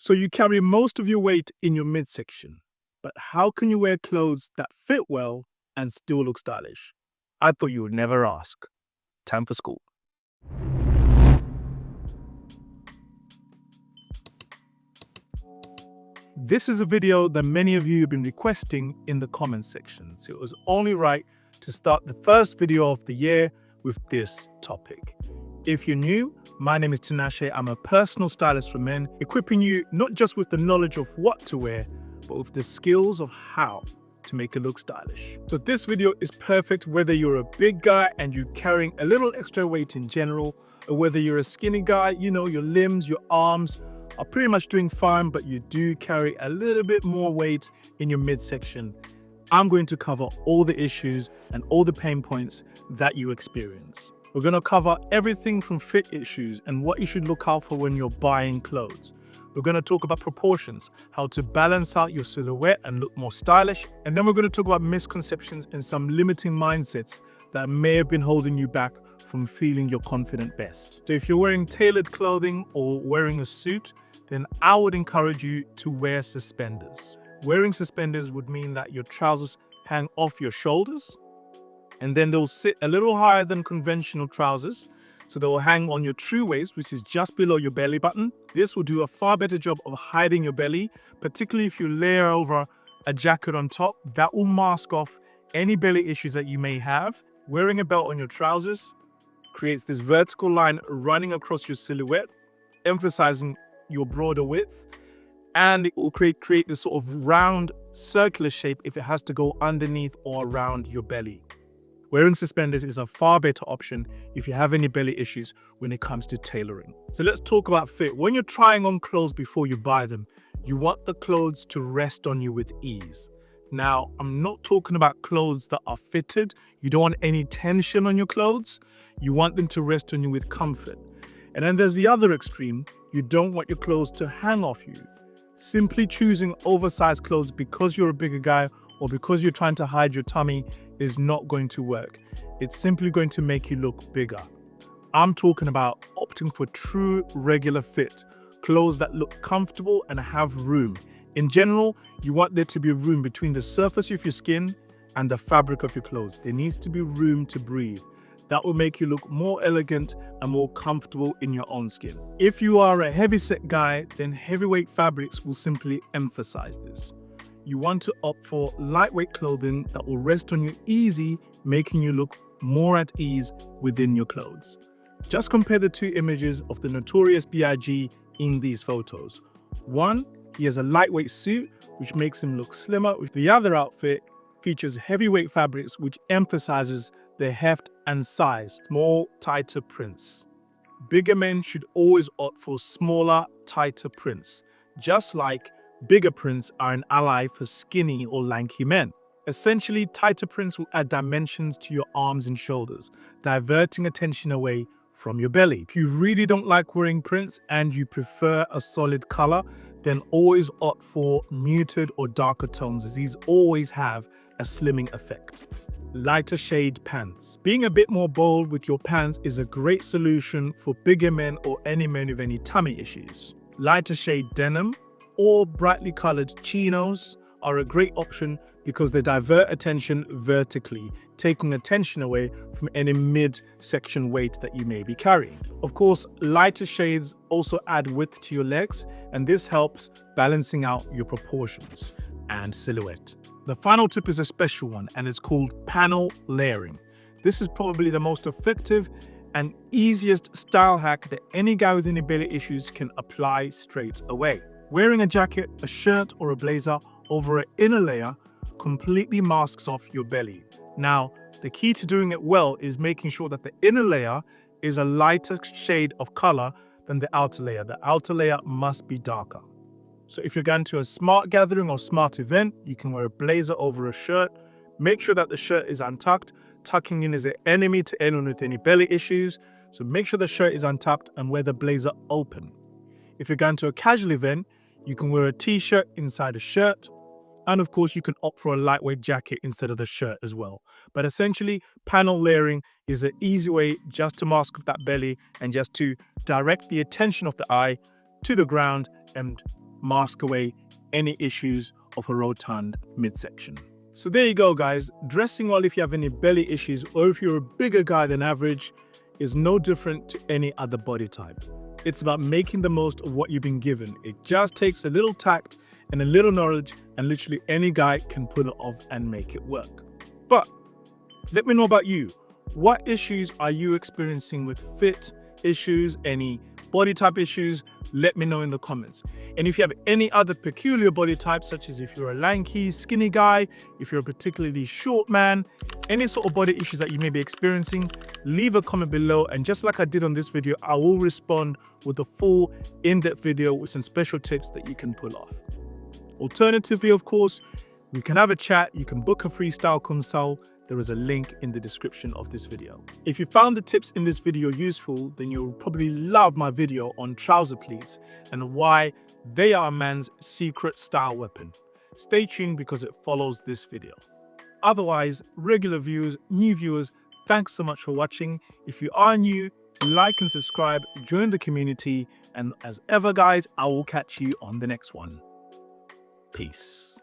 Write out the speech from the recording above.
So you carry most of your weight in your midsection, but how can you wear clothes that fit well and still look stylish? I thought you would never ask. Time for school. This is a video that many of you have been requesting in the comments section, so it was only right to start the first video of the year with this topic. If you're new, my name is Tinashe. I'm a personal stylist for men, equipping you not just with the knowledge of what to wear, but with the skills of how to make it look stylish. So this video is perfect whether you're a big guy and you're carrying a little extra weight in general, or whether you're a skinny guy, your limbs, your arms are pretty much doing fine, but you do carry a little bit more weight in your midsection. I'm going to cover all the issues and all the pain points that you experience. We're going to cover everything from fit issues and what you should look out for when you're buying clothes. We're going to talk about proportions, how to balance out your silhouette and look more stylish. And then we're going to talk about misconceptions and some limiting mindsets that may have been holding you back from feeling your confident best. So if you're wearing tailored clothing or wearing a suit, then I would encourage you to wear suspenders. Wearing suspenders would mean that your trousers hang off your shoulders, and then they'll sit a little higher than conventional trousers. So they'll hang on your true waist, which is just below your belly button. This will do a far better job of hiding your belly, particularly if you layer over a jacket on top. That will mask off any belly issues that you may have. Wearing a belt on your trousers creates this vertical line running across your silhouette, emphasizing your broader width, and it will create this sort of round circular shape if it has to go underneath or around your belly. Wearing suspenders is a far better option if you have any belly issues when it comes to tailoring. So let's talk about fit. When you're trying on clothes before you buy them, you want the clothes to rest on you with ease. Now, I'm not talking about clothes that are fitted. You don't want any tension on your clothes. You want them to rest on you with comfort. And then there's the other extreme. You don't want your clothes to hang off you. Simply choosing oversized clothes because you're a bigger guy or because you're trying to hide your tummy is not going to work. It's simply going to make you look bigger. I'm talking about opting for true regular fit, clothes that look comfortable and have room. In general, you want there to be room between the surface of your skin and the fabric of your clothes. There needs to be room to breathe. That will make you look more elegant and more comfortable in your own skin. If you are a heavyset guy, then heavyweight fabrics will simply emphasize this. You want to opt for lightweight clothing that will rest on you easy, making you look more at ease within your clothes. Just compare the two images of the Notorious B.I.G. in these photos. One, he has a lightweight suit, which makes him look slimmer. The other outfit features heavyweight fabrics, which emphasizes their heft and size, small, tighter prints. Bigger men should always opt for smaller, tighter prints, just like bigger prints are an ally for skinny or lanky men. Essentially, tighter prints will add dimensions to your arms and shoulders, diverting attention away from your belly. If you really don't like wearing prints and you prefer a solid color, then always opt for muted or darker tones, as these always have a slimming effect. Lighter shade pants. Being a bit more bold with your pants is a great solution for bigger men or any men with any tummy issues. Lighter shade denim or brightly colored chinos are a great option because they divert attention vertically, taking attention away from any midsection weight that you may be carrying. Of course, lighter shades also add width to your legs, and this helps balancing out your proportions and silhouette. The final tip is a special one, and it's called panel layering. This is probably the most effective and easiest style hack that any guy with any belly issues can apply straight away. Wearing a jacket, a shirt, or a blazer over an inner layer completely masks off your belly. Now, the key to doing it well is making sure that the inner layer is a lighter shade of color than the outer layer. The outer layer must be darker. So if you're going to a smart gathering or smart event, you can wear a blazer over a shirt. Make sure that the shirt is untucked. Tucking in is an enemy to anyone with any belly issues. So make sure the shirt is untucked and wear the blazer open. If you're going to a casual event, you can wear a t-shirt inside a shirt. And of course, you can opt for a lightweight jacket instead of the shirt as well. But essentially, panel layering is an easy way just to mask up that belly and just to direct the attention of the eye to the ground and mask away any issues of a rotund midsection. So there you go, guys. Dressing well if you have any belly issues or if you're a bigger guy than average is no different to any other body type. It's about making the most of what you've been given. It just takes a little tact and a little knowledge, and literally any guy can pull it off and make it work. But let me know about you. What issues are you experiencing with fit issues, any body type issues? Let me know in the comments. And if you have any other peculiar body types, such as if you're a lanky, skinny guy, if you're a particularly short man, any sort of body issues that you may be experiencing, leave a comment below. And just like I did on this video, I will respond with a full in-depth video with some special tips that you can pull off. Alternatively, of course, we can have a chat. You can book a freestyle consult. There is a link in the description of this video. If you found the tips in this video useful, then you'll probably love my video on trouser pleats and why they are a man's secret style weapon. Stay tuned because it follows this video. Otherwise, regular viewers, new viewers, thanks so much for watching. If you are new, like and subscribe, join the community, and as ever, guys, I will catch you on the next one. Peace.